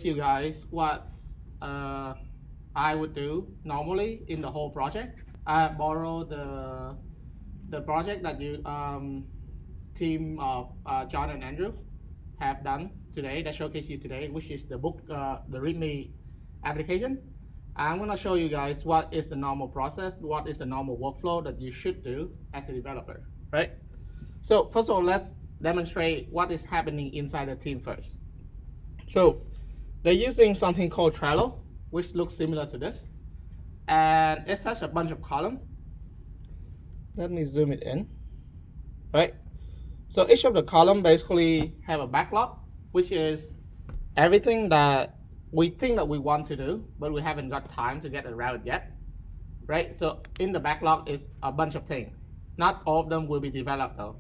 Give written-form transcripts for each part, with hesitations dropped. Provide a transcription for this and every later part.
you guys what I would do normally in the whole project. I borrow the project that you team of John and Andrew have done today that showcase you today, which is the book, the README application. I'm gonna show you guys what is the normal process, what is the normal workflow that you should do as a developer, right? So first of all, let's demonstrate what is happening inside the team first. So they're using something called Trello, which looks similar to this. And it has a bunch of columns. Let me zoom it in, right? So each of the column basically have a backlog, which is everything that we think that we want to do, but we haven't got time to get around it yet, right? So in the backlog is a bunch of things. Not all of them will be developed though,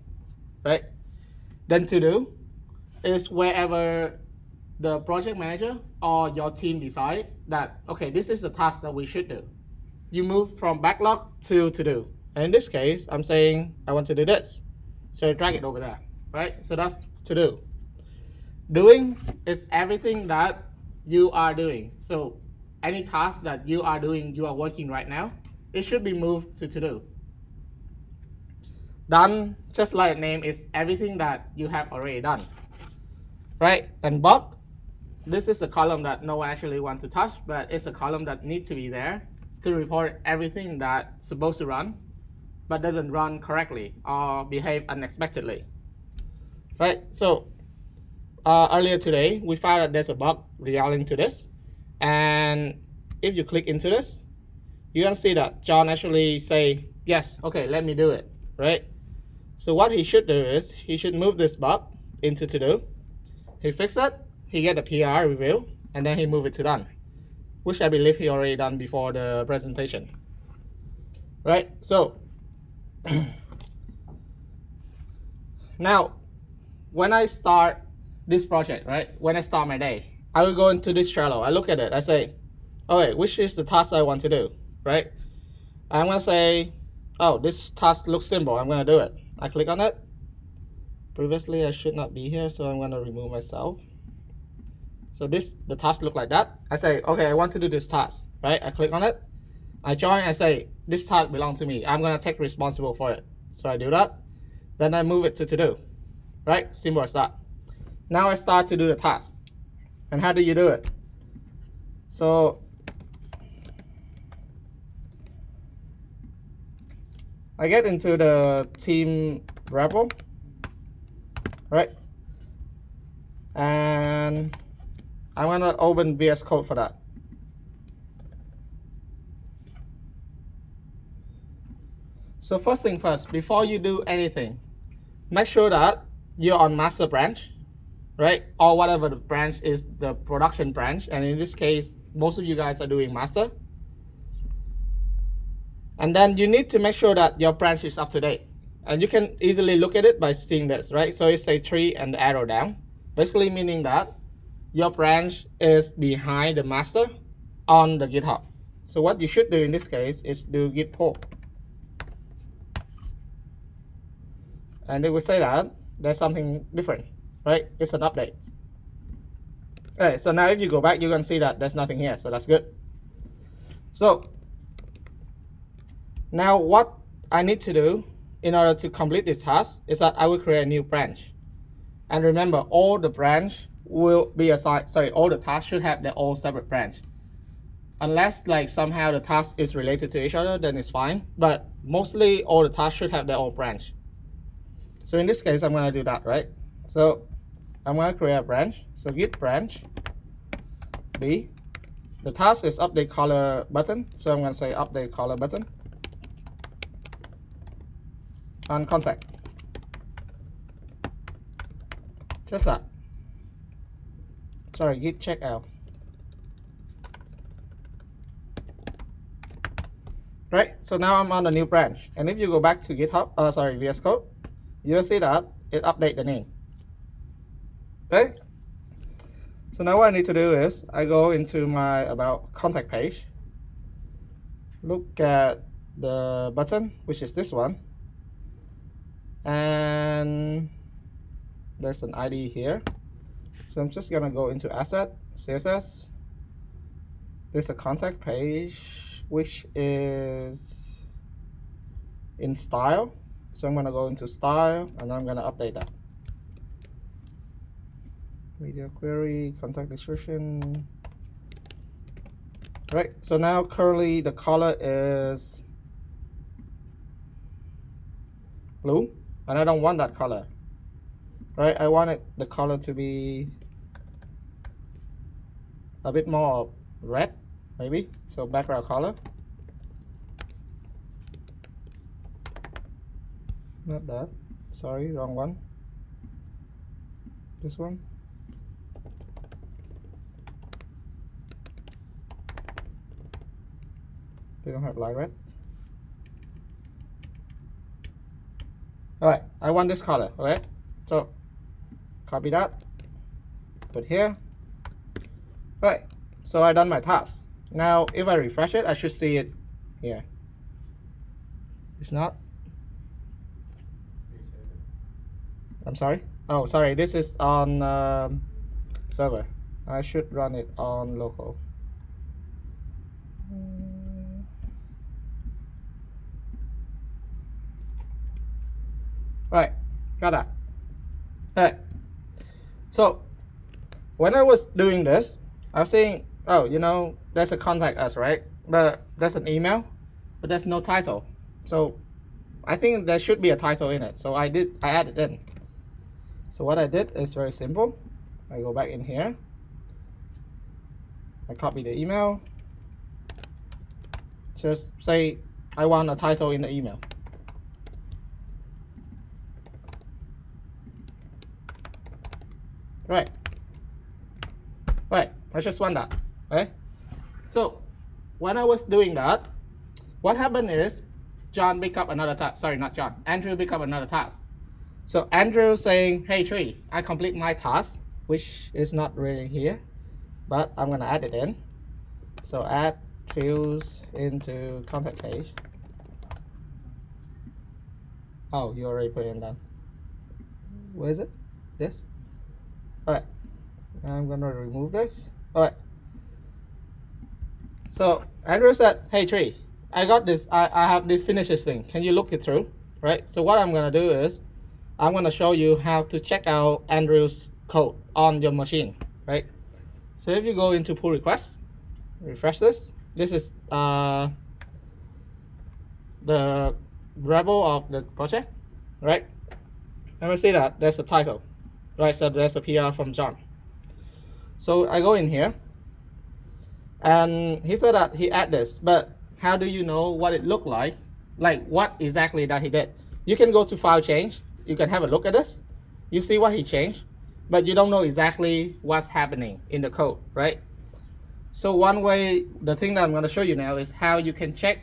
right? Then to do is wherever the project manager or your team decide that, okay, this is the task that we should do. You move from backlog to do. And in this case, I'm saying I want to do this. So I drag it over there, right? So that's to do. Doing is everything that you are doing. So any task that you are doing, you are working right now, it should be moved to do. Done, just like the name, is everything that you have already done, right? And bug, this is a column that no one actually wants to touch, but it's a column that needs to be there to report everything that's supposed to run, but doesn't run correctly or behave unexpectedly, right? So earlier today, we found that there's a bug regarding to this. And if you click into this, you're gonna see that John actually say, yes, okay, let me do it, right? So what he should do is, he should move this bug into to do. He fix it, he get a PR review, and then he move it to done, which I believe he already done before the presentation, right? So now, when I start this project, right? When I start my day, I will go into this Trello. I look at it. I say, okay, which is the task I want to do, right? I'm gonna say, oh, this task looks simple. I'm gonna do it. I click on it. Previously, I should not be here, so I'm gonna remove myself. So the task look like that. I say, okay, I want to do this task, right? I click on it. I join. I say, this task belongs to me. I'm gonna take responsible for it. So I do that. Then I move it to do, right? Simple as that. Now I start to do the task. And how do you do it? So I get into the team repo, right? And I'm gonna open VS Code for that. So first thing first, before you do anything, make sure that you're on master branch, right? Or whatever the branch is, the production branch. And in this case, most of you guys are doing master. And then you need to make sure that your branch is up to date. And you can easily look at it by seeing this, right? So it's a tree and the arrow down, basically meaning that your branch is behind the master on the GitHub. So what you should do in this case is do git pull. And it will say that there's something different, right? It's an update. Okay, so now if you go back, you can see that there's nothing here, so that's good. So now what I need to do in order to complete this task is that I will create a new branch. And remember, all the branch will be assigned, all the tasks should have their own separate branch. Unless like somehow the task is related to each other, then it's fine. But mostly all the tasks should have their own branch. So in this case, I'm gonna do that, right? So I'm gonna create a branch. So git branch B. The task is update color button. So I'm gonna say update color button. On contact. Just that. Sorry, git checkout. Right, so now I'm on the new branch. And if you go back to GitHub, VS Code, you'll see that it updates the name. Okay? So now what I need to do is I go into my about contact page, look at the button, which is this one, and there's an ID here. So I'm just gonna go into asset, CSS. There's a contact page which is in style. So I'm gonna go into style and I'm gonna update that. Media query, contact description. Right, so now currently the color is blue, and I don't want that color. Right, I want the color to be a bit more red, maybe. So background color. Not that. Sorry, wrong one. This one. They don't have light red. Alright, I want this color, okay? So copy that, put here. Right, so I done my task. Now if I refresh it, I should see it here. It's not. I'm sorry. Oh, sorry. This is on server. I should run it on local. Right, got that. Right. So when I was doing this, I was saying, oh, you know, there's a contact us, right? But there's an email, but there's no title. So I think there should be a title in it. So I added in. So what I did is very simple. I go back in here. I copy the email. Just say I want a title in the email. Right. Right. I just want that. Right. So when I was doing that, what happened is John picked up another task. Sorry, not John. Andrew picked up another task. So Andrew saying, hey Tree, I complete my task, which is not really here, but I'm gonna add it in. So add fields into contact page. Oh, you already put it in done. Where is it? This? Alright. I'm gonna remove this. Alright. So Andrew said, hey Tree, I got this, I have this finishes thing. Can you look it through? Right? So what I'm gonna do is I'm going to show you how to check out Andrew's code on your machine, right? So if you go into pull request, refresh this. This is the rebel of the project, right? And we see that there's a title, right? So there's a PR from John. So I go in here, and he said that he add this, but how do you know what it looked like what exactly that he did? You can go to file change. You can have a look at this. You see what he changed, but you don't know exactly what's happening in the code, right? So one way, the thing that I'm going to show you now is how you can check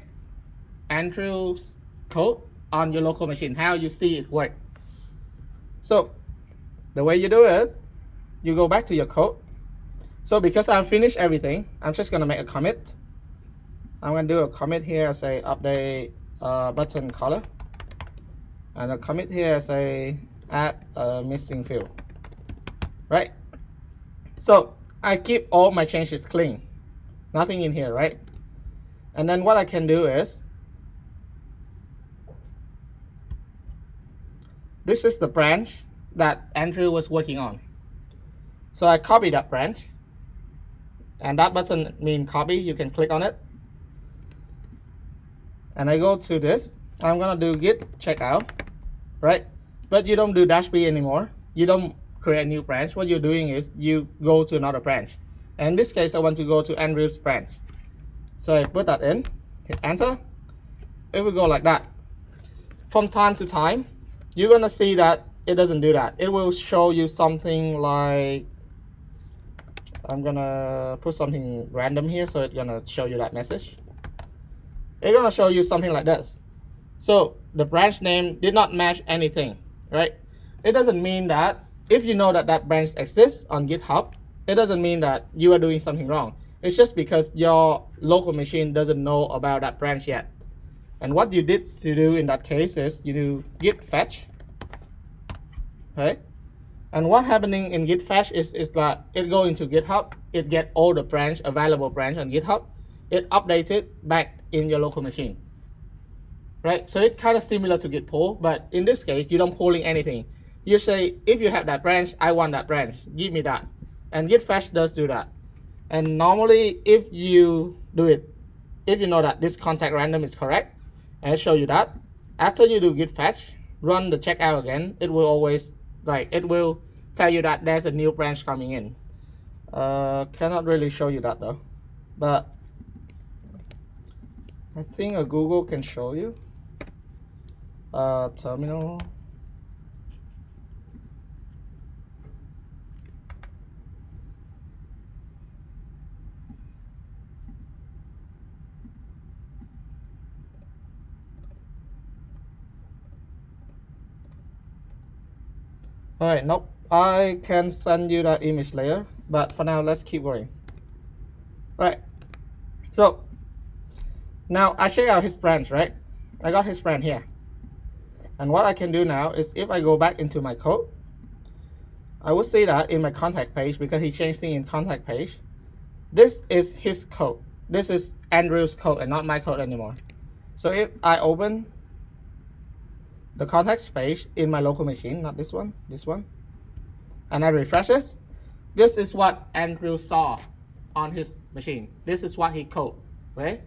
Andrew's code on your local machine, how you see it work. So the way you do it, you go back to your code. So because I've finished everything, I'm just going to make a commit. I'm going to do a commit here, say update button color. And a commit here, say add a missing field, right? So I keep all my changes clean, nothing in here, right? And then what I can do is, this is the branch that Andrew was working on. So I copy that branch, and that button means copy. You can click on it, and I go to this. I'm gonna do git checkout, right? But you don't do dash b anymore. You don't create a new branch. What you're doing is you go to another branch. And in this case, I want to go to Andrew's branch. So I put that in, hit enter. It will go like that. From time to time, you're gonna see that it doesn't do that. It will show you something like, I'm gonna put something random here, so it's gonna show you that message. It's gonna show you something like this. So the branch name did not match anything, right? It doesn't mean that if you know that that branch exists on GitHub, it doesn't mean that you are doing something wrong. It's just because your local machine doesn't know about that branch yet. And what you did to do in that case is you do git fetch, okay? And what happening in git fetch is that it go into GitHub, it get all the branch, available branch on GitHub, it updates it back in your local machine. Right? So it's kind of similar to git pull, but in this case, you don't pulling anything. You say, if you have that branch, I want that branch, give me that. And git fetch does do that. And normally, if you do it, if you know that this contact random is correct, and I show you that, after you do git fetch, run the checkout again, it will always, like, it will tell you that there's a new branch coming in. Cannot really show you that though, but I think a Google can show you. Terminal. All right, nope. I can send you that image later, but for now, let's keep going. All right. So now I check out his branch, right? I got his branch here. And what I can do now is if I go back into my code, I will see that in my contact page, because he changed things in contact page, this is his code. This is Andrew's code and not my code anymore. So if I open the contacts page in my local machine, not this one, and I refresh this is what Andrew saw on his machine. This is what he coded, right?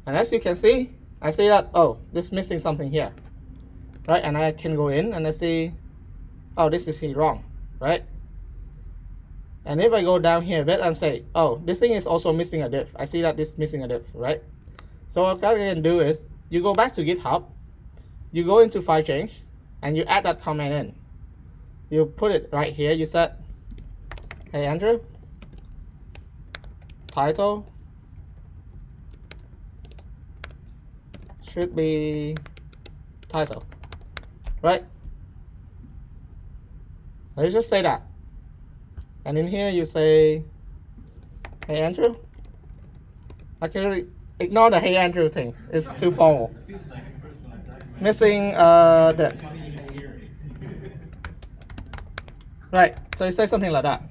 And as you can see, I see that, oh, this is missing something here, right? And I can go in and I see, oh, this is wrong, right? And if I go down here a bit, I'm saying, oh, this thing is also missing a div. I see that this is missing a div, right? So what I can do is, you go back to GitHub, you go into file change, and you add that comment in. You put it right here, you said, hey Andrew, title should be title, right? You just say that. And in here you say, hey Andrew. I can really ignore the hey Andrew thing, it's too formal. Missing that. Right, so you say something like that.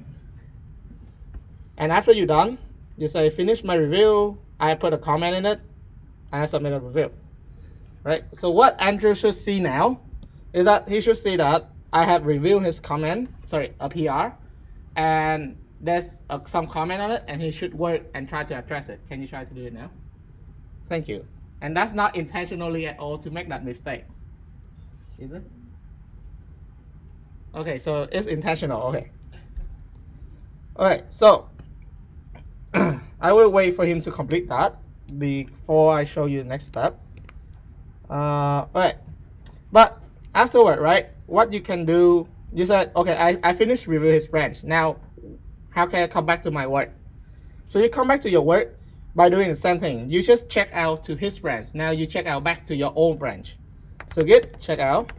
And after you're done, you say finish my review, I put a comment in it, and I submit a review. Right, so what Andrew should see now is that he should see that I have reviewed his comment, sorry, a PR, and there's some comment on it, and he should work and try to address it. Can you try to do it now? Thank you. And that's not intentionally at all to make that mistake. Is it? Okay, so it's intentional, okay. Alright, so I will wait for him to complete that before I show you the next step. Alright, but afterward, right, what you can do, you said, okay, I finished review his branch. Now, how can I come back to my work? So you come back to your work by doing the same thing. You just check out to his branch. Now you check out back to your own branch. So git check out,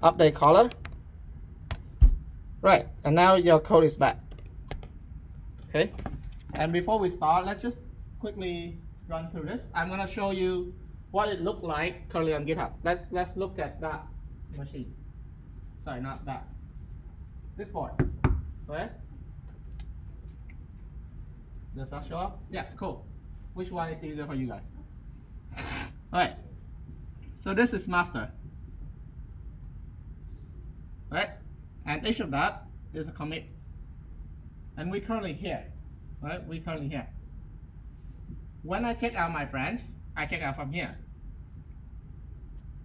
update caller. Right, and now your code is back. Okay, and before we start, let's just quickly run through this. I'm gonna show you what it looked like currently on GitHub. Let's look at that machine. Sorry, not that. This board. Okay. Does that show up? Yeah, cool. Which one is easier for you guys? Alright. So this is master. Right? And each of that is a commit. And we're currently here. Right? We're currently here. When I check out my branch, I check out from here.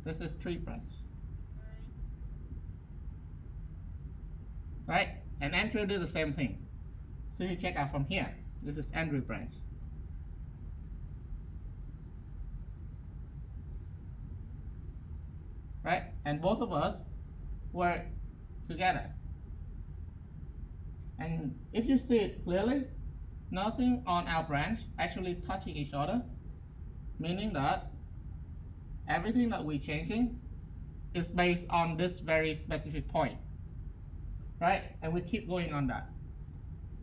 This is tree branch. Right? And Andrew did the same thing. So he check out from here. This is Andrew branch. Right? And both of us work together. And if you see it clearly, nothing on our branch actually touching each other, meaning that everything that we're changing is based on this very specific point. Right? And we keep going on that.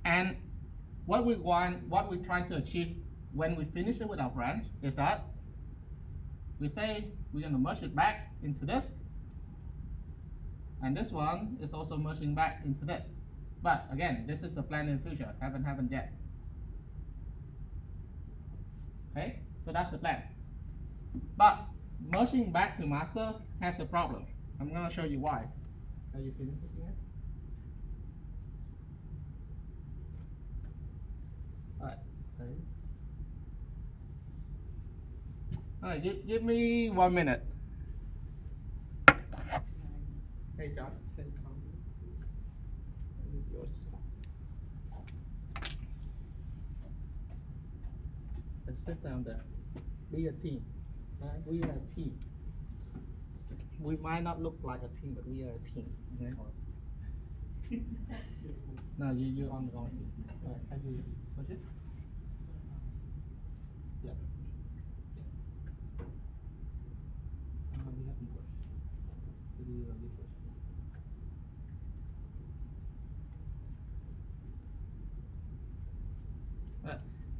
And what we want, what we're trying to achieve when we finish it with our branch is that we say we're going to merge it back into this. And this one is also merging back into this. But again, this is the plan in the future, haven't happened yet. Okay, so that's the plan. But merging back to master has a problem. I'm going to show you why. Are you finished with it? Alright, save. Alright, give me 1 minute. Hey John, can you come? I need yours. Let's sit down there. Be a team. Right? We are a team. We might not look like a team, but we are a team. Okay? No, you're on the wrong team. Alright, can you push it? Yeah. You haven't pushed. So do you push?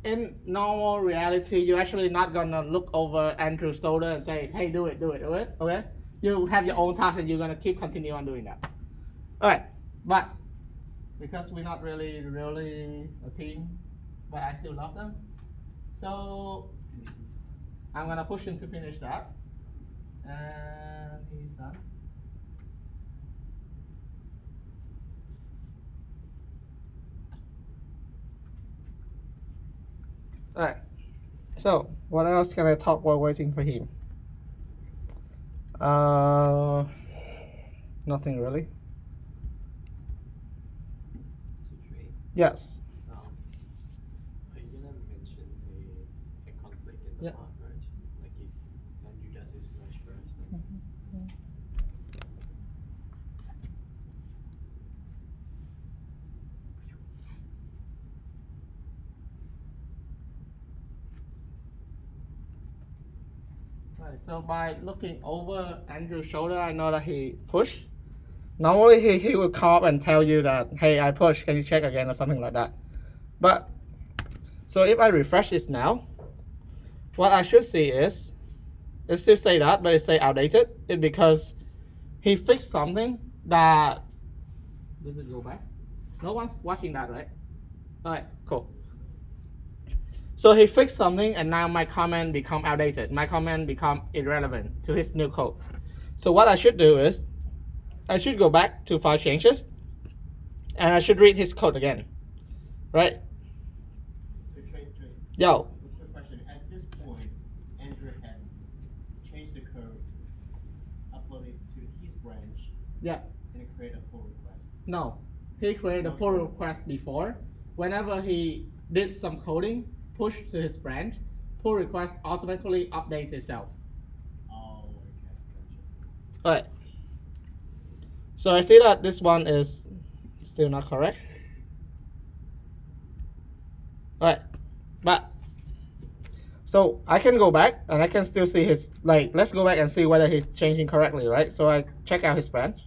In normal reality, you're actually not gonna look over Andrew's shoulder and say, "Hey, do it, okay?" You have your own task, and you're gonna continue on doing that. All right, but because we're not really a team, but I still love them, so I'm gonna push him to finish that, and he's done. Alright, so what else can I talk while waiting for him? Nothing really. Yes. Are you gonna mention a conflict in the hard merge? Like if Andrew does his merge first. Right, so by looking over Andrew's shoulder, I know that he pushed. Normally he will come up and tell you that, hey, I pushed, can you check again or something like that. But, so if I refresh this now, what I should see is, it still say that, but it say outdated. It's because he fixed something that, does it go back? No one's watching that, right? Alright, cool. So he fixed something and now my comment become outdated. My comment become irrelevant to his new code. So what I should do is, I should go back to file changes and I should read his code again, right? So Trey, Yo. quick question. At this point, Andrew has changed the code, uploaded it to his branch, Yeah. and create a pull request. No, he created a pull request before. Whenever he did some coding, push to his branch, pull request automatically updates itself. Oh, okay, gotcha. Alright. So I see that this one is still not correct. Alright, but so I can go back and I can still see his, like, let's go back and see whether he's changing correctly, right? So I check out his branch,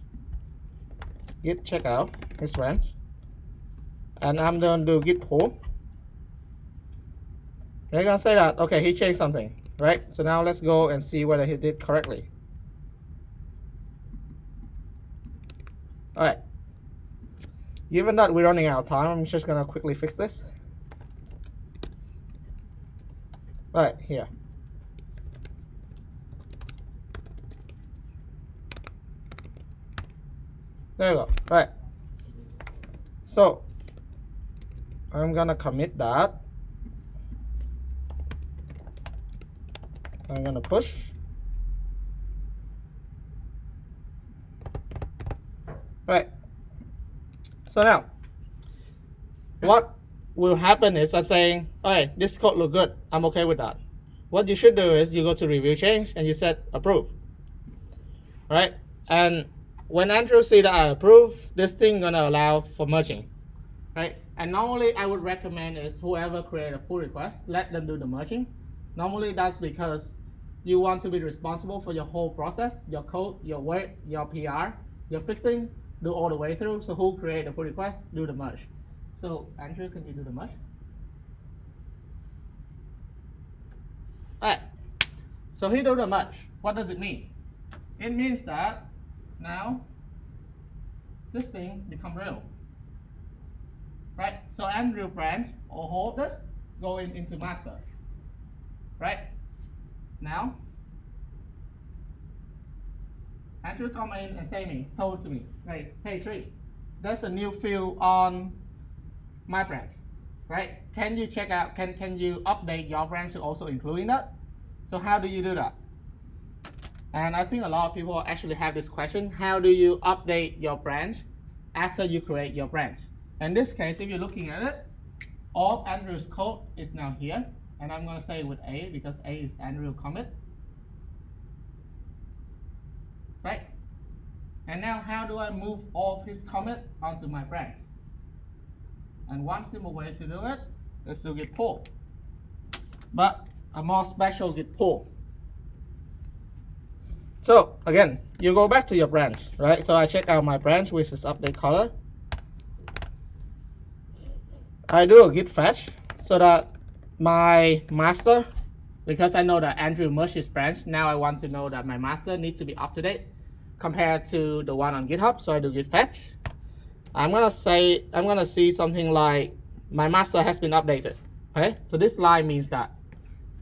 git check out his branch, and I'm gonna do git pull. They're gonna say that, okay, he changed something, right? So now let's go and see whether he did correctly. All right. Given that we're running out of time, I'm just gonna quickly fix this. All right, here. There you go. All right. So I'm gonna commit that. I'm gonna push. Right. So now, what will happen is I'm saying, okay, this code look good. I'm okay with that. What you should do is you go to review change and you set approve. Right? And when Andrew see that I approve, this thing gonna allow for merging. Right? And normally I would recommend is whoever create a pull request, let them do the merging. Normally that's because you want to be responsible for your whole process, your code, your work, your PR, your fixing, do all the way through. So who create the pull request, do the merge. So Andrew, can you do the merge? All right. So he do the merge. What does it mean? It means that now this thing become real. Right? So Andrew branch or hold this going into master. Right? Now Andrew come in and told to me, hey Tree, there's a new field on my branch. Right? Can you check out, can you update your branch to also including that? So how do you do that? And I think a lot of people actually have this question, how do you update your branch after you create your branch? In this case, if you're looking at it, all of Andrew's code is now here, and I'm going to say with A because A is Andrew commit. Right? And now how do I move all of his commit onto my branch? And one simple way to do it is to git pull. But a more special git pull. So again, you go back to your branch, right? So I check out my branch, which is update color. I do a git fetch so that my master, because I know that Andrew merged his branch, now I want to know that my master needs to be up to date compared to the one on GitHub. So I do git fetch. I'm gonna see something like my master has been updated. Okay, so this line means that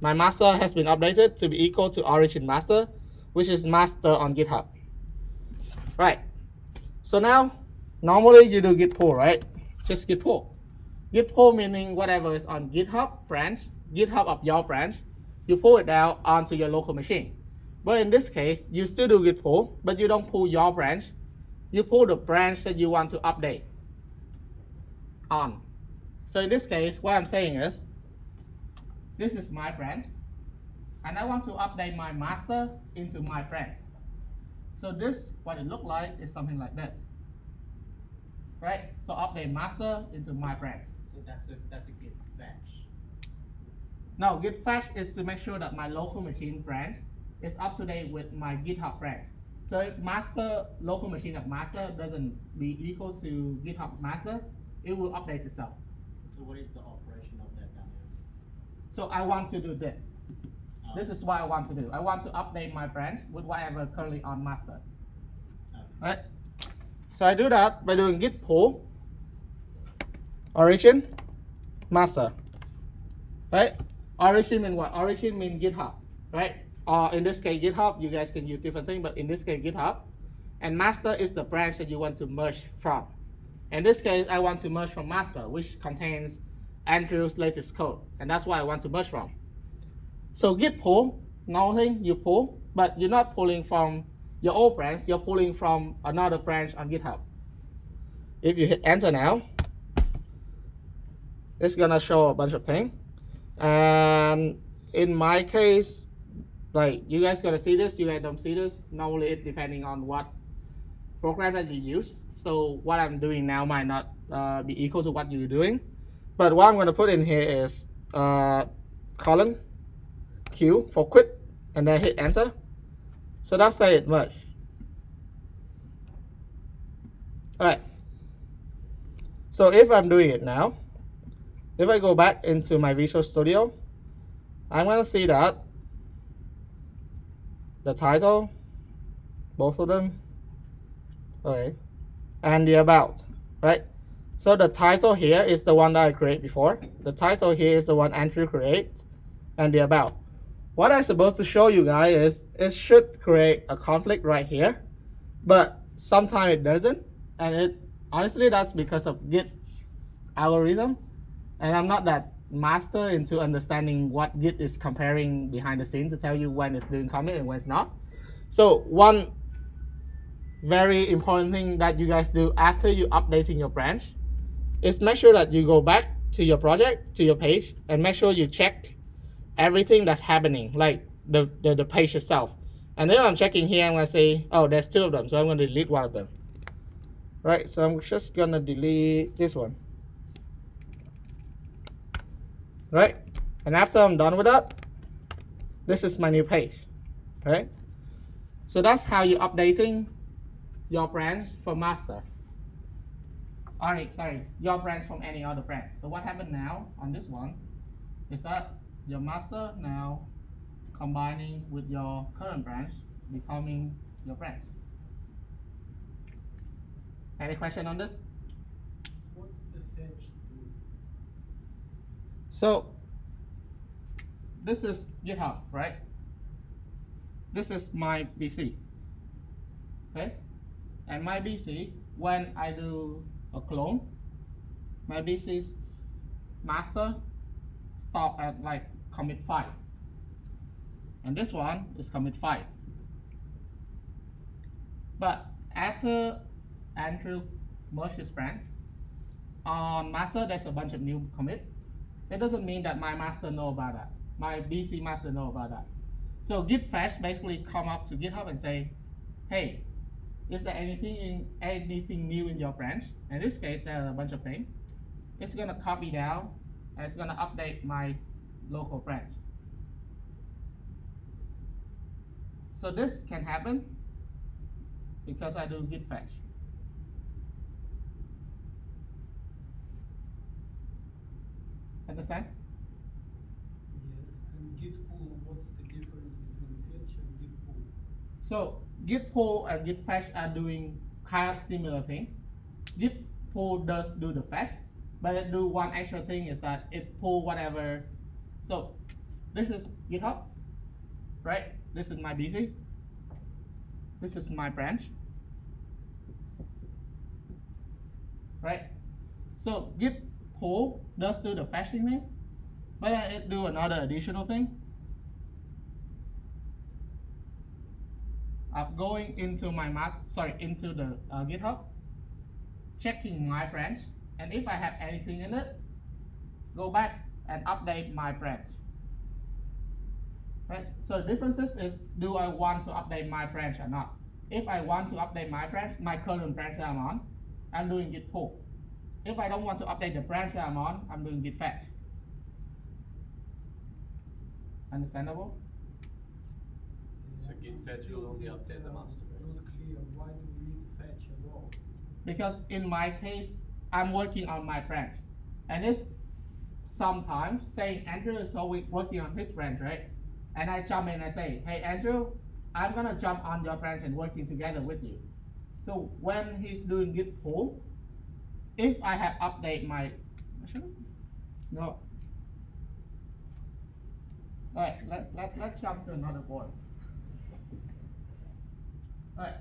my master has been updated to be equal to origin master, which is master on GitHub. Right. So now, normally you do git pull, right? Just git pull. Git pull meaning whatever is on GitHub branch, GitHub of your branch, you pull it down onto your local machine. But in this case, you still do git pull, but you don't pull your branch. You pull the branch that you want to update on. So in this case, what I'm saying is, this is my branch, and I want to update my master into my branch. So this, what it looks like, is something like this. Right? So update master into my branch. So that's a git fetch. No, git fetch is to make sure that my local machine branch is up to date with my GitHub branch. So if master local machine of master doesn't be equal to GitHub master, it will update itself. So what is the operation of that down here? So I want to do this. This is what I want to do. I want to update my branch with whatever currently on master. Right? So I do that by doing git pull origin master. Right? Origin means what? Origin means GitHub. Right? Or in this case GitHub, you guys can use different things, but in this case GitHub. And master is the branch that you want to merge from. In this case, I want to merge from master, which contains Andrew's latest code. And that's why I want to merge from. So git pull, nothing, you pull, but you're not pulling from your old branch, you're pulling from another branch on GitHub. If you hit enter now, it's gonna show a bunch of things. And in my case, like you guys gonna see this, you guys don't see this. Normally it's depending on what program that you use. So what I'm doing now might not be equal to what you're doing. But what I'm gonna put in here is colon Q for quit, and then hit enter. So that's say it merged. Alright. So if I'm doing it now, if I go back into my Visual Studio, I'm gonna see that the title, both of them, okay, and the about, right? So the title here is the one that I created before. The title here is the one Andrew creates, and the about. What I'm supposed to show you guys is it should create a conflict right here, but sometimes it doesn't, and it honestly that's because of Git algorithm, and I'm not that master into understanding what Git is comparing behind the scenes to tell you when it's doing commit and when it's not. So one very important thing that you guys do after you updating your branch is make sure that you go back to your project, to your page, and make sure you check everything that's happening, like the page itself. And then I'm checking here, I'm gonna say, oh, there's two of them, so I'm gonna delete one of them. Right, so I'm just gonna delete this one. Right, and after I'm done with that, this is my new page. Right, so that's how you're updating your branch from master. Alright, sorry, your branch from any other branch. So what happened now on this one is that your master now combining with your current branch, becoming your branch. Any question on this? What's the fetch do? So this is GitHub, right? This is my BC, okay? And my BC, when I do a clone, my BC's master stop at like commit 5. And this one is commit 5. But after Andrew merged his branch, on master there's a bunch of new commit. That doesn't mean that my master know about that. My BC master know about that. So git fetch basically come up to GitHub and say, hey, is there anything new in your branch? In this case, there are a bunch of things. It's gonna copy down and it's gonna update my local branch. So this can happen because I do git fetch. Understand? Yes, and git pull, what's the difference between fetch and git pull? So git pull and git fetch are doing kind of similar thing. Git pull does do the fetch, but it do one extra thing is that it pull whatever. So this is GitHub, right? This is my BC. This is my branch, right? So git pull does do the fetching thing, but then it do another additional thing. I'm going into my into the GitHub, checking my branch, and if I have anything in it, go back and update my branch. Right? So the differences is, do I want to update my branch or not? If I want to update my branch, my current branch that I'm on, I'm doing git pull. If I don't want to update the branch that I'm on, I'm doing git fetch. Understandable? So git fetch will only update the master branch. Not clear, why do we need fetch at all? Because in my case, I'm working on my branch. And it's sometimes saying Andrew is always working on his branch, right? And I jump in and I say, hey Andrew, I'm gonna jump on your branch and working together with you. So when he's doing git pull, if I have update my, no. Alright, let's jump to another board. Alright.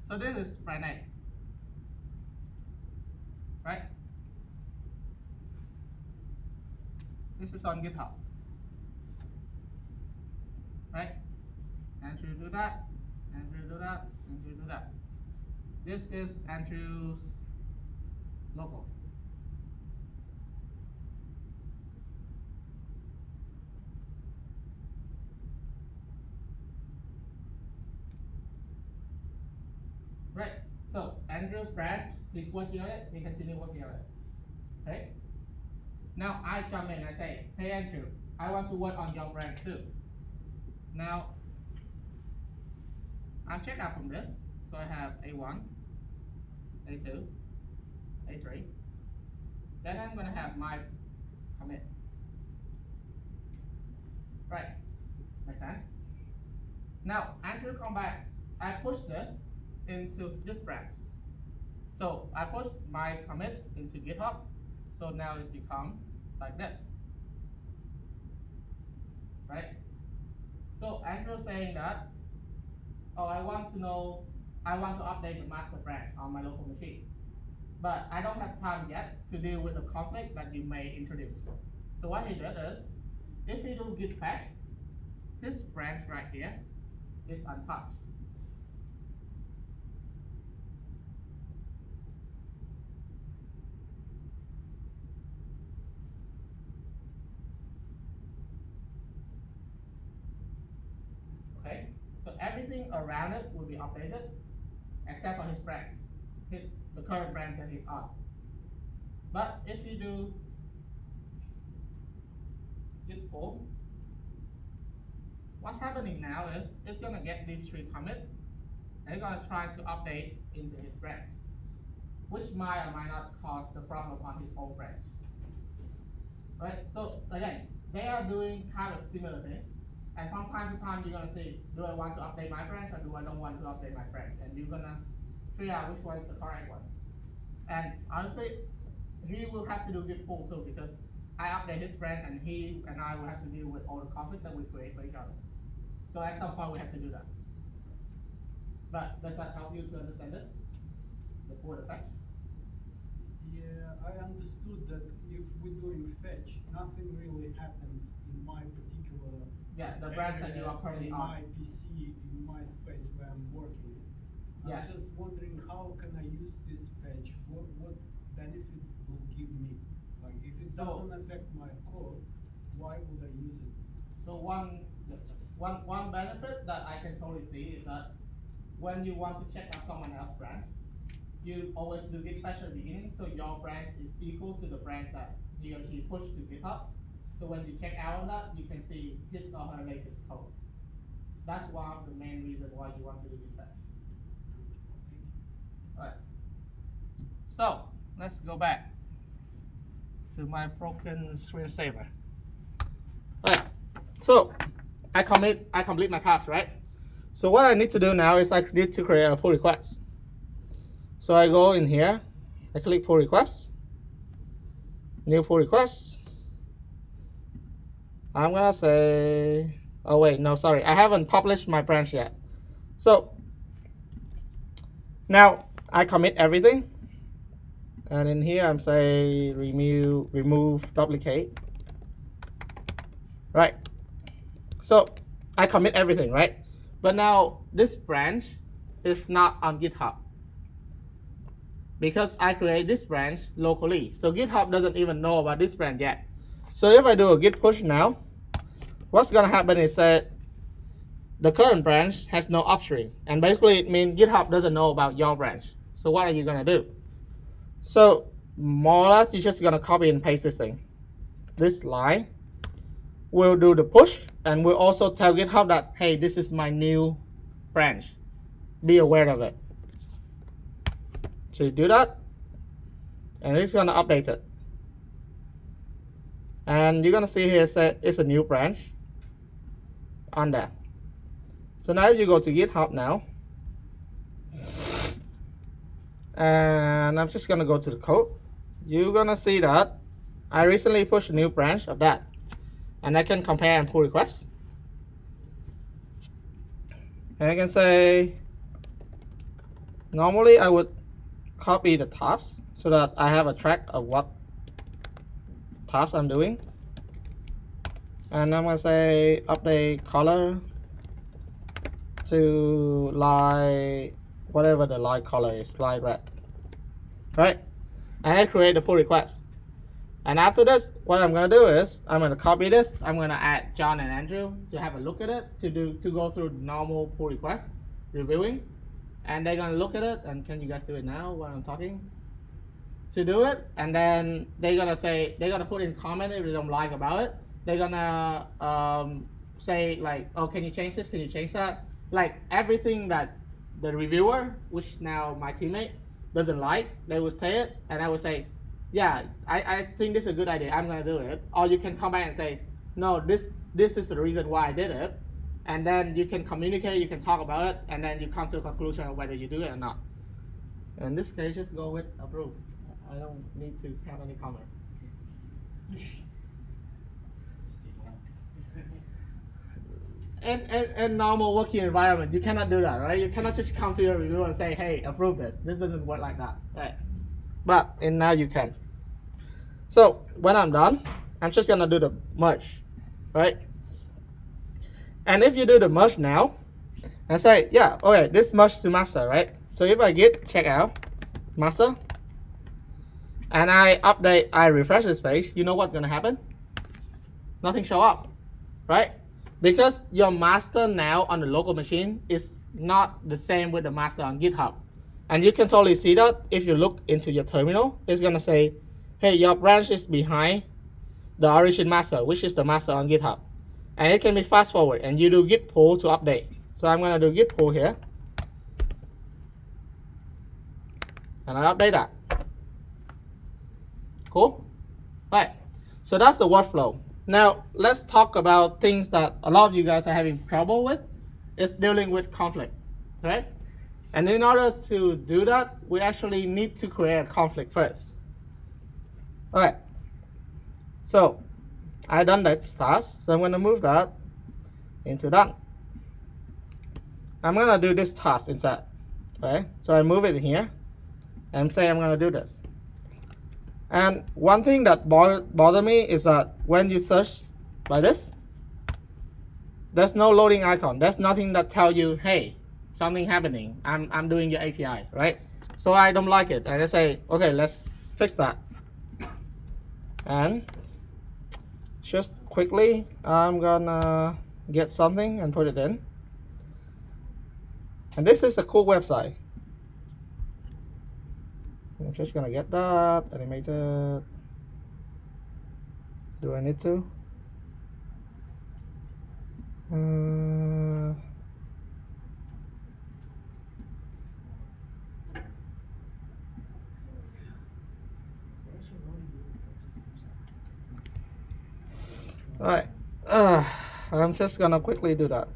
So this is branch A. Right? This is on GitHub. Right? Andrew do that, Andrew do that, Andrew do that. This is Andrew's local. Right. So Andrew's branch, he's working on it, he continue working on it. Okay? Now I come in and I say, hey Andrew, I want to work on your branch too. Now I'm checked out from this. So I have A1, A2, A3. Then I'm gonna have my commit. Right. Make sense? Now Andrew come back. I push this into this branch. So I push my commit into GitHub. So now it's become like this. Right? So Andrew saying that, oh, I want to update the master branch on my local machine. But I don't have time yet to deal with the conflict that you may introduce. So what he did is, if he do git fetch, this branch right here is untouched. Okay, so everything around it will be updated except for his branch, the current branch that he's on. But if you do git pull, what's happening now is it's gonna get these 3 commits and it's gonna try to update into his branch, which might or might not cause the problem on his own branch. Right? So again, they are doing kind of similar thing. And from time to time, you're gonna say, do I want to update my branch or do I don't want to update my branch? And you're gonna figure out which one is the correct one. And honestly, he will have to do git pull too because I update his branch and he and I will have to deal with all the conflict that we create for each other. So at some point we have to do that. But does that help you to understand this? The pull and fetch? Yeah, I understood that if we're doing fetch, nothing really happens in my particular Yeah, the branch that you are currently in on. my PC, in my space where I'm working. Yeah. I'm just wondering how can I use this fetch? What benefit will give me? Like if it So- doesn't affect my code, why would I use it? So one benefit that I can totally see is that when you want to check out someone else's branch, you always do git fetch at the beginning, so your branch is equal to the branch that he or she pushed to GitHub. So when you check out on that, you can see his or her latest code. That's one of the main reasons why you want to do git fetch. Alright. So let's go back to my broken screensaver. Alright. So I complete my task, right? So what I need to do now is I need to create a pull request. So I go in here, I click pull request, new pull request. I'm gonna say, oh wait, no, sorry, I haven't published my branch yet. So now I commit everything, and in here I'm say remove duplicate. Right. So I commit everything, right? But now this branch is not on GitHub because I create this branch locally. So GitHub doesn't even know about this branch yet. So if I do a git push now, what's gonna happen is that the current branch has no upstream, and basically it means GitHub doesn't know about your branch. So what are you gonna do? So more or less, you're just gonna copy and paste this thing. This line will do the push, and we'll also tell GitHub that, hey, this is my new branch. Be aware of it. So you do that, and it's gonna update it. And you're gonna see here say it's a new branch on there. So now you go to GitHub now, and I'm just gonna go to the code. You're gonna see that I recently pushed a new branch of that, and I can compare and pull requests. And I can say, normally I would copy the task so that I have a track of what task I'm doing. And I'm gonna say update color to light, whatever the light color is, light red, right? And I create the pull request. And after this, what I'm gonna do is I'm gonna copy this. I'm gonna add John and Andrew to have a look at it, to go through the normal pull request reviewing, and they're gonna look at it. And can you guys do it now while I'm talking? To do it, and then they're gonna put in comment if they don't like about it. They're gonna say like, oh, can you change this? Can you change that? Like everything that the reviewer, which now my teammate, doesn't like, they will say it, and I will say, yeah, I think this is a good idea, I'm gonna do it. Or you can come back and say, no, this is the reason why I did it. And then you can communicate, you can talk about it, and then you come to a conclusion of whether you do it or not. In this case, just go with approve. I don't need to have any comment. In normal working environment, you cannot do that, right? You cannot just come to your reviewer and say, hey, approve this. This doesn't work like that, right? But now you can. So when I'm done, I'm just gonna do the merge, right? And if you do the merge now, and say, yeah, okay, this merge to master, right? So if I git check out master, and I refresh this page, you know what's gonna happen? Nothing show up, right? Because your master now on the local machine is not the same with the master on GitHub. And you can totally see that if you look into your terminal, it's gonna say, hey, your branch is behind the origin master, which is the master on GitHub. And it can be fast forward, and you do git pull to update. So I'm gonna do git pull here. And I update that. Cool? Right. So that's the workflow. Now let's talk about things that a lot of you guys are having trouble with. It's dealing with conflict, right? And in order to do that, we actually need to create a conflict first. All right. So I done that task, so I'm going to move that into done. I'm going to do this task instead. Okay, so I move it here and say I'm going to do this. And one thing that bother me is that when you search by this, there's no loading icon. There's nothing that tell you, hey, something happening. I'm doing your API, right? So I don't like it, and I say, okay, let's fix that. And just quickly, I'm gonna get something and put it in. And this is a cool website. I'm just gonna get that animated. Do I need to? All right. I'm just gonna quickly do that.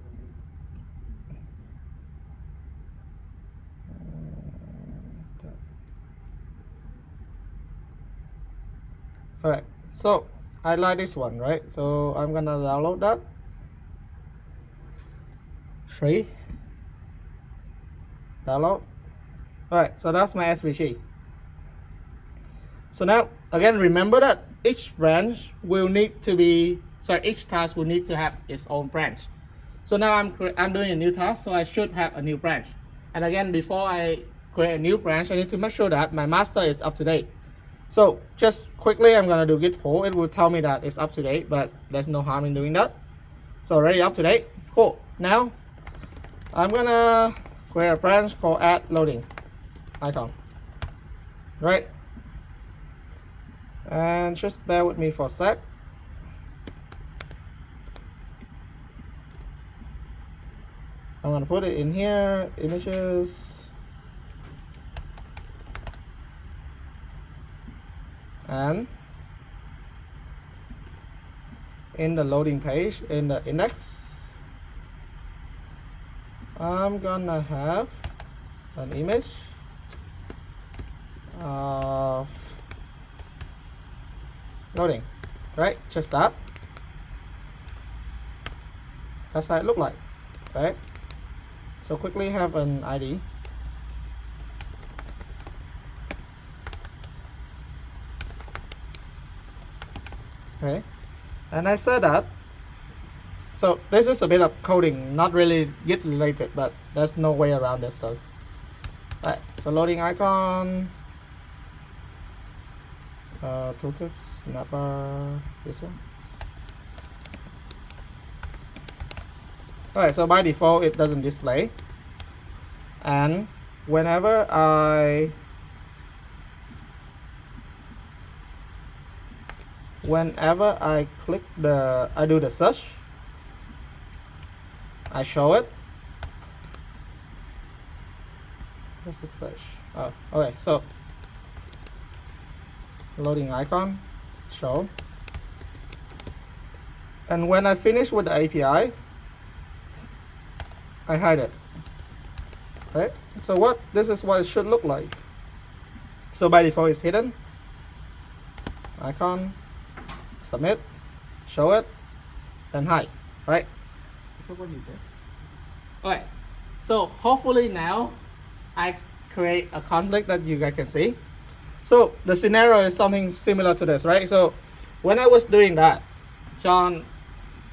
All right. So I like this one, right? So I'm gonna download that. Free. Download. All right. So that's my SVG. So now again, remember that each branch will need to be. Sorry, each task will need to have its own branch. So now I'm doing a new task, so I should have a new branch. And again, before I create a new branch, I need to make sure that my master is up to date. So just quickly, I'm gonna do git pull. It will tell me that it's up to date, but there's no harm in doing that. So already up to date. Cool. Now I'm gonna create a branch called add loading icon. Right? And just bear with me for a sec. I'm gonna put it in here, images, and in the loading page, in the index, I'm gonna have an image of loading, right? Just that. That's how it look like, right? So quickly have an ID. Okay, and I said that. So this is a bit of coding, not really Git related, but there's no way around this though. Right, so loading icon, tooltips, navbar, this one. Alright, so by default it doesn't display, and whenever I click I do the search, I show it. What's the search? Oh, okay, so loading icon, show, and when I finish with the API, I hide it. Right? So this is what it should look like. So by default it's hidden. Icon, submit, show it, then hide. Right? So what you did? Alright. So hopefully now I create a conflict that you guys can see. So the scenario is something similar to this, right? So when I was doing that, John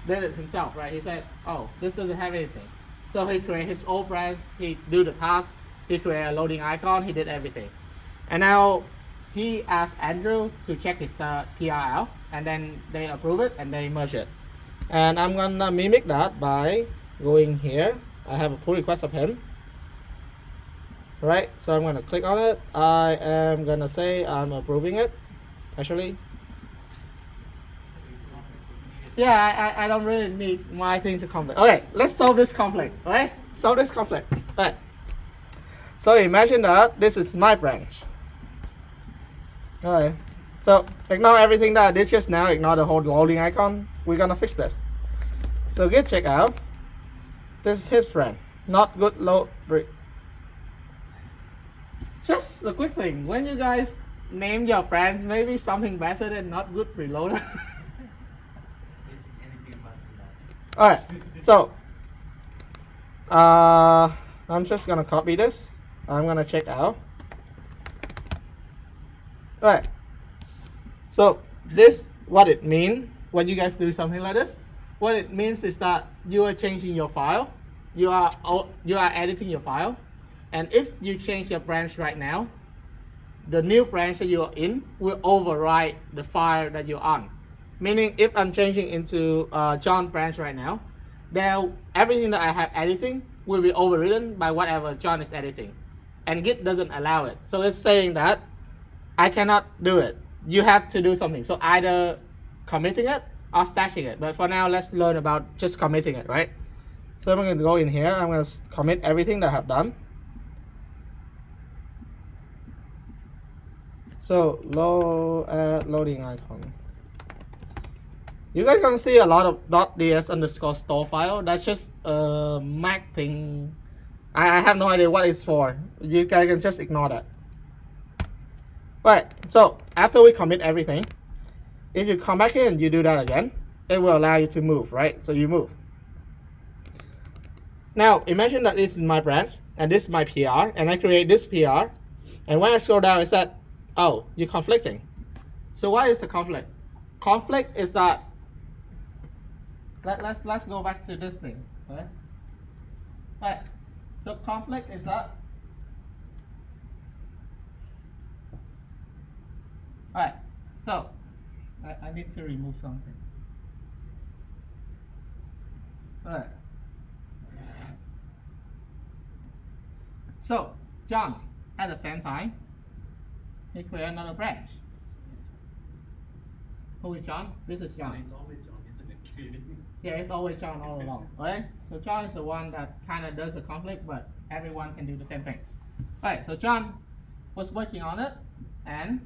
did it himself, right? He said, oh, this doesn't have anything. So he created his own branch, he do the task, he created a loading icon, he did everything. And now he asked Andrew to check his PRL, and then they approve it and they merge it. And I'm gonna mimic that by going here. I have a pull request of him. Right, so I'm gonna click on it. I am gonna say I'm approving it. Actually, yeah, I don't really need my thing to conflict. Okay, let's solve this conflict. Alright, solve this conflict. Alright, so imagine that this is my branch. Alright, so ignore everything that I did just now. Ignore the whole loading icon. We're gonna fix this. So git checkout. This is his branch. Not good load. Just a quick thing. When you guys name your branch, maybe something better than not good preloader. All right. So I'm just gonna copy this. I'm gonna check out. All right. So this what it means when you guys do something like this. What it means is that you are changing your file. You are editing your file, and if you change your branch right now, the new branch that you are in will override the file that you're on. Meaning, if I'm changing into John branch right now, then everything that I have editing will be overridden by whatever John is editing, and Git doesn't allow it. So it's saying that I cannot do it. You have to do something. So either committing it or stashing it. But for now, let's learn about just committing it, right? So I'm going to go in here. I'm going to commit everything that I have done. So loading icon. You guys can see a lot of .ds_store file. That's just a Mac thing. I have no idea what it's for. You guys can just ignore that. Right, so after we commit everything, if you come back here and you do that again, it will allow you to move, right? So you move. Now imagine that this is my branch and this is my PR, and I create this PR, and when I scroll down it said, oh, you're conflicting. So what is the conflict? Conflict is that let's go back to this thing. Okay? Right. So conflict is that alright, so I need to remove something. Alright. So John, at the same time, he create another branch. Who is John? This is John. It's always John, isn't it? Kidding. Yeah, it's always John all along. Okay? So John is the one that kind of does the conflict, but everyone can do the same thing. Alright, so John was working on it, and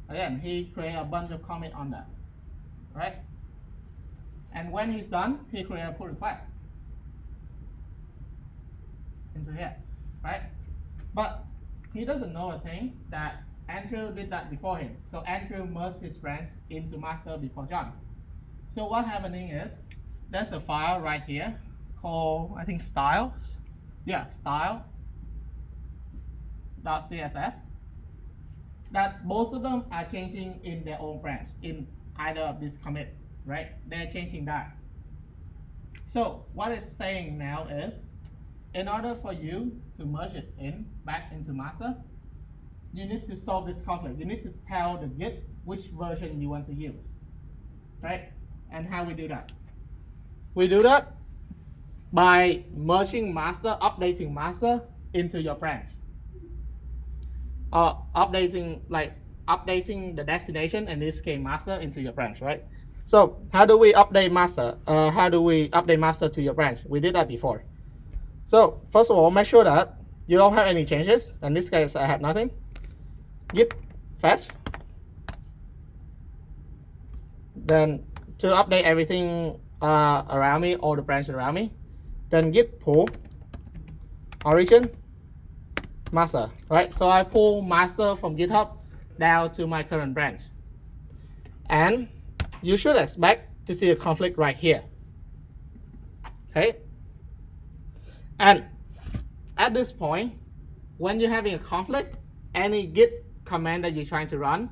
again, he created a bunch of commit on that, right? And when he's done, he created a pull request into here, right? But he doesn't know a thing that Andrew did that before him. So Andrew merged his branch into master before John. So what's happening is, there's a file right here called, I think, style. Yeah, style.css. That both of them are changing in their own branch, in either of these commit, right? They're changing that. So what it's saying now is, in order for you to merge it back into master, you need to solve this conflict. You need to tell the Git which version you want to use, right? And how we do that? We do that by merging master, updating master into your branch. Updating the destination, in this case master, into your branch, right? So how do we update master? How do we update master to your branch? We did that before. So first of all, make sure that you don't have any changes. In this case, I have nothing. Git fetch. Then to update everything around me, all the branches around me, then git pull origin master, right? So I pull master from GitHub down to my current branch, and you should expect to see a conflict right here. Okay, and at this point, when you're having a conflict, any Git command that you're trying to run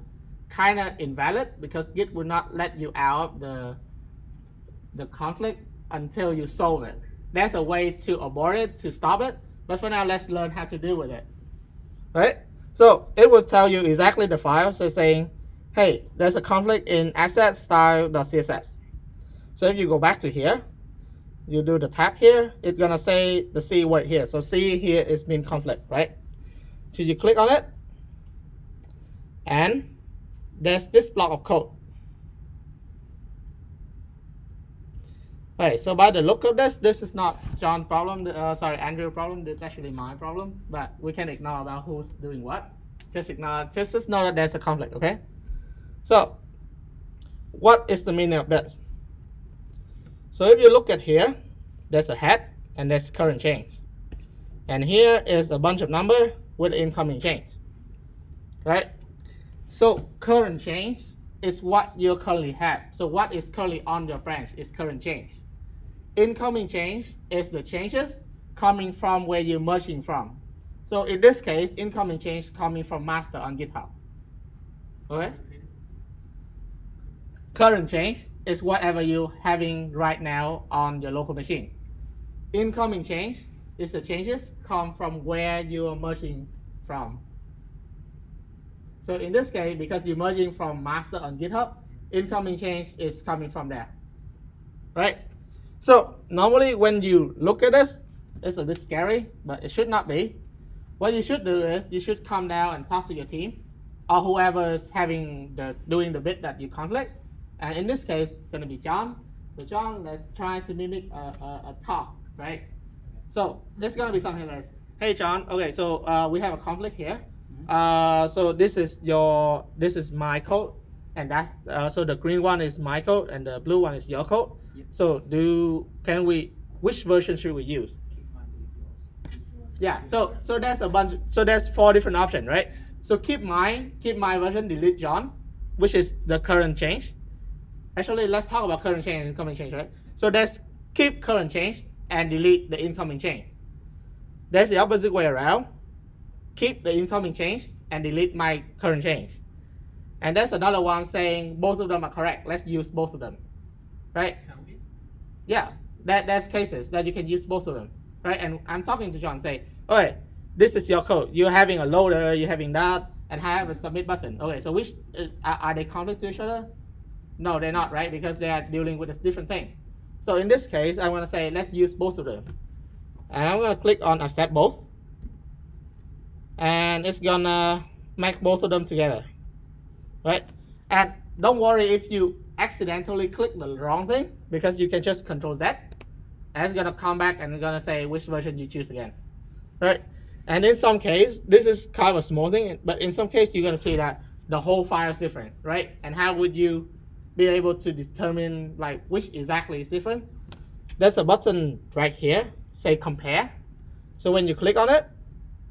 kind of invalid, because Git will not let you out of the conflict until you solve it. There's a way to abort it, to stop it, but for now, let's learn how to deal with it. Right? So it will tell you exactly the file. So it's saying, hey, there's a conflict in asset style.css. So if you go back to here, you do the tab here, it's gonna say the C word here. So C here is mean conflict, right? So you click on it, and there's this block of code. Right, so by the look of this is not John's problem, Andrew's problem, this is actually my problem, but we can ignore about who's doing what. Just ignore, just know that there's a conflict, okay? So, what is the meaning of this? So if you look at here, there's a head and there's current change. And here is a bunch of number with incoming change, right? So current change is what you currently have. So what is currently on your branch is current change. Incoming change is the changes coming from where you're merging from. So in this case, incoming change coming from master on GitHub. Okay? Current change is whatever you're having right now on your local machine. Incoming change is the changes come from where you are merging from. So in this case, because you're merging from master on GitHub, incoming change is coming from there, right? So normally when you look at this, it's a bit scary, but it should not be. What you should do is you should come down and talk to your team or whoever is doing the bit that you conflict. And in this case, it's going to be John. So John, let's try to mimic a talk, right? So it's going to be something like this. Hey John, okay, so we have a conflict here. So this is my code, and that's so the green one is my code and the blue one is your code. Yep. So which version should we use? Yeah, so there's a bunch, so there's 4 different options, right? So keep my version, delete John, which is the current change. Actually, let's talk about current change and incoming change, right? So there's keep current change and delete the incoming change. That's the opposite way around. Keep the incoming change and delete my current change. And there's another one saying both of them are correct. Let's use both of them, right? Yeah, there's cases that you can use both of them, right? And I'm talking to John, say, okay, this is your code. You're having a loader, you're having that, and have a submit button. Okay, so which are they conflict to each other? No, they're not, right? Because they are dealing with a different thing. So in this case, I want to say let's use both of them, and I'm going to click on accept both. And it's gonna make both of them together, right? And don't worry if you accidentally click the wrong thing, because you can just Control Z, and it's gonna come back and it's gonna say which version you choose again, right? And in some case, this is kind of a small thing, but in some case you're gonna see that the whole file is different, right? And how would you be able to determine like which exactly is different? There's a button right here, say compare. So when you click on it,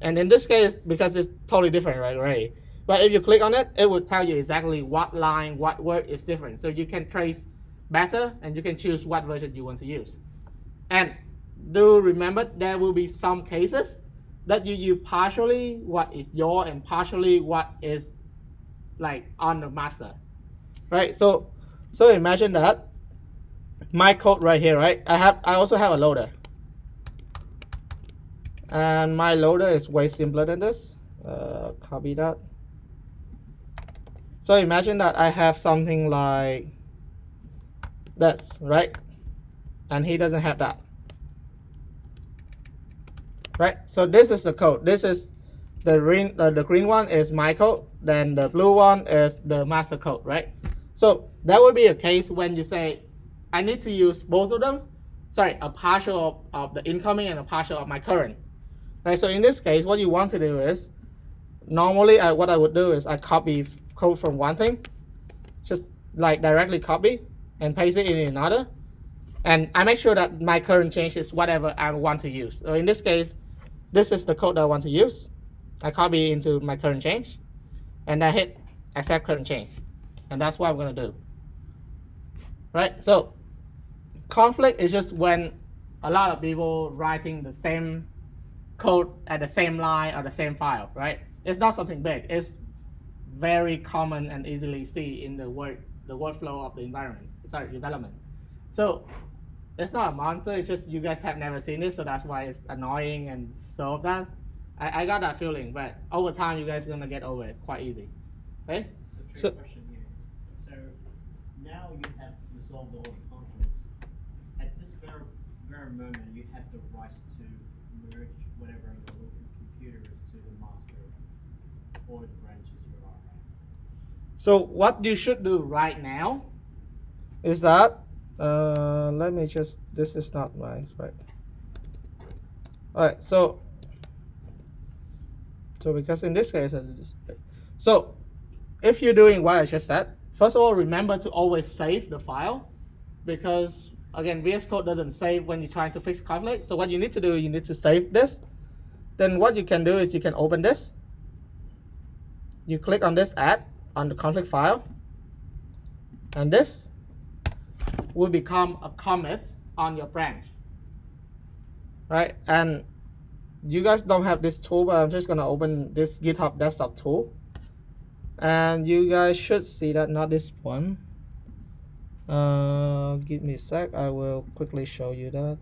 and in this case, because it's totally different, right? But if you click on it, it will tell you exactly what line, what word is different. So you can trace better, and you can choose what version you want to use. And do remember, there will be some cases that you use partially what is your and partially what is like on the master, right? So imagine that my code right here, right? I also have a loader. And my loader is way simpler than this. Copy that. So imagine that I have something like this, right? And he doesn't have that, right? So this is the code. This is the green one is my code. Then the blue one is the master code, right? So that would be a case when you say, I need to use both of them. Sorry, a partial of the incoming and a partial of my current. Right, so in this case, what you want to do is, normally what I would do is I copy code from one thing, just like directly copy and paste it in another. And I make sure that my current change is whatever I want to use. So in this case, this is the code that I want to use. I copy into my current change, and I hit accept current change. And that's what I'm going to do. Right, so conflict is just when a lot of people writing the same code at the same line or the same file, right? It's not something big. It's very common and easily see in the workflow of the development. So it's not a monster. It's just you guys have never seen it, so that's why it's annoying and so that. I got that feeling, but over time you guys are gonna get over it quite easy. Okay? So, question here. So now you have resolved all the conflicts. At this very moment, you have the right to merge whatever the local computer is to the master or the branches you are, right? So what you should do right now is that let me just, this is not right. All right, so because in this case, so if you're doing what I just said, first of all, remember to always save the file, because again, VS Code doesn't save when you're trying to fix conflict. So what you need to do, you need to save this, then what you can do is you can open this. You click on this add on the conflict file, and this will become a commit on your branch. Right? And you guys don't have this tool, but I'm just gonna open this GitHub desktop tool. And you guys should see that, not this one. Give me a sec, I will quickly show you that.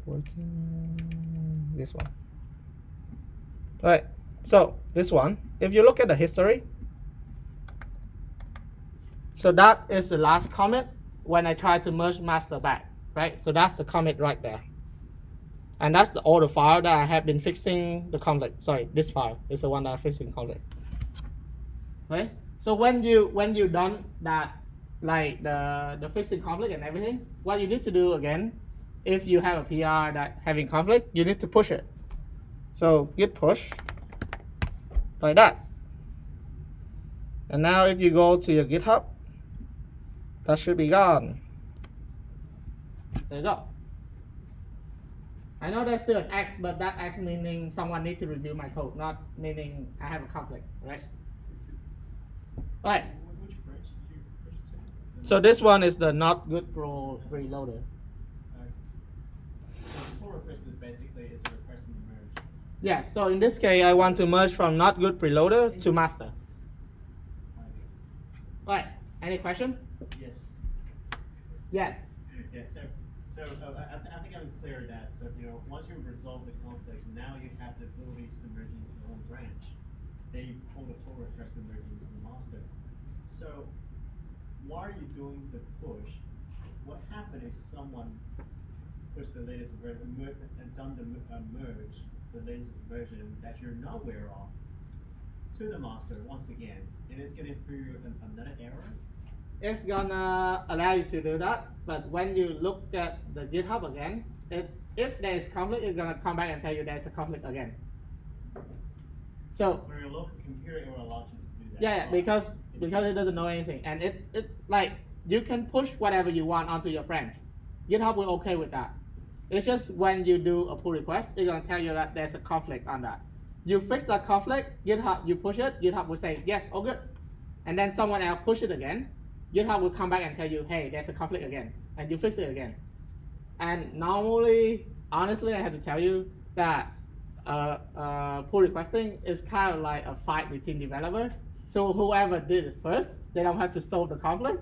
Working, this one. All right, so this one, if you look at the history, so that is the last commit when I try to merge master back, right? So that's the commit right there. And that's the older file that I have been fixing the conflict. Sorry, this file is the one that I'm fixing conflict. Right? So when you done that, like the fixing conflict and everything, what you need to do again, if you have a PR that having conflict, you need to push it. So git push like that. And now if you go to your GitHub, that should be gone. There you go. I know there's still an X, but that X meaning someone needs to review my code, not meaning I have a conflict, right? All right. Which branch did you push it to? So this one is the not good pro reloader. So pull request is basically is a request in the merge. Yeah, so in this case, I want to merge from not good preloader to master. All right, any question? Yes. Yes. Yeah, I think I'm clear with that. So, you know, once you resolve the conflicts, now you have the ability to merge into your own branch. Then you pull the pull request and merge into the master. So, while you're doing the push, what happened if someone pushed the latest version and done the merge, the latest version that you're not aware of, to the master once again, and it's going to throw you another error? It's gonna allow you to do that, but when you look at the GitHub again, if there is conflict, it's gonna come back and tell you there's a conflict again. So For your local computer, it will allow you to do that. yeah, because it doesn't know anything, and it like you can push whatever you want onto your branch. GitHub will okay with that. It's just when you do a pull request, it's gonna tell you that there's a conflict on that. You fix that conflict, GitHub, you push it, GitHub will say yes, all good, and then someone else push it again. GitHub will come back and tell you, hey, there's a conflict again, and you fix it again. And normally, honestly, I have to tell you that pull requesting is kind of like a fight between developers. So whoever did it first, they don't have to solve the conflict.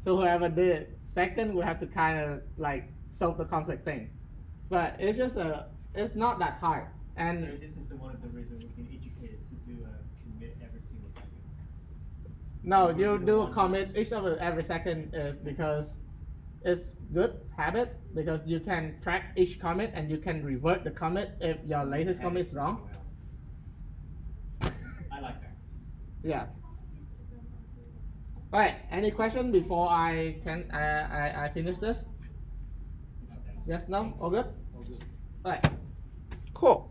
So whoever did it second will have to kind of like solve the conflict thing. But it's just it's not that hard. And so this is one of the reasons we can educate us to do a commit every single second. no, you do a commit each of every second is because it's good habit, because you can track each commit and you can revert the commit if your latest commit is wrong. I like that. Yeah. All right. Any question before I finish this? Yes. No. All good. All right. Cool.